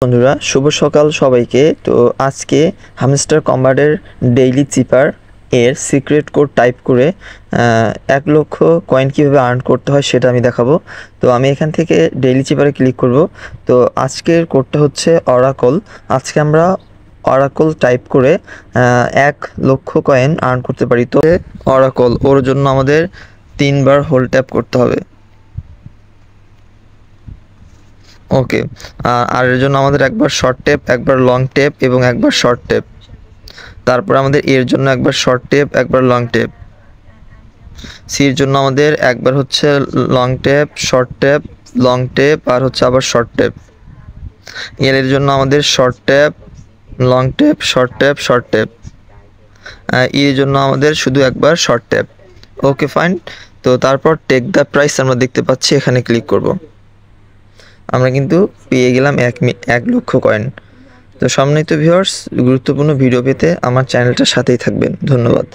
বন্ধুরা শুভ সকাল সবাইকে। তো আজকে হামস্টার কম্বাটের ডেইলি চিপার এর সিক্রেট কোড টাইপ করে 1 লক্ষ কয়েন কীভাবে আর্ন করতে হয় সেটা আমি দেখাবো। তো আমি এখান থেকে ডেইলি চিপারে ক্লিক করব। তো আজকের কোডটা হচ্ছে অরাকল। আজকে আমরা অরাকল টাইপ করে 1 লক্ষ কয়েন আর্ন করতে পারি। তো অরাকল ওর জন্য আমাদের 3 বার হোল্ড ট্যাপ করতে হবে। ওকে, আর এর জন্য আমাদের একবার শর্ট ট্যাপ, একবার লং ট্যাপ এবং একবার শর্ট ট্যাপ। তারপর আমাদের এর জন্য একবার শর্ট ট্যাপ, একবার লং ট্যাপ। সির জন্য আমাদের একবার হচ্ছে long tap, short tap, long tap আর হচ্ছে আবার শর্ট ট্যাপ। এর জন্য আমাদের short tap, long tap, short tap, short tap. এর জন্য আমাদের শুধু একবার শর্ট ট্যাপ। Okay fine. তো তারপর টেক দ্য প্রাইস আমরা দেখতে পাচ্ছি, এখানে ক্লিক করব। আমরা কিন্তু পেয়ে গেলাম 1 লক্ষ কয়েন। তো সম্মানিত ভিউয়ার্স, গুরুত্বপূর্ণ ভিডিও পেতে আমার চ্যানেলটার সাথেই থাকবেন। ধন্যবাদ।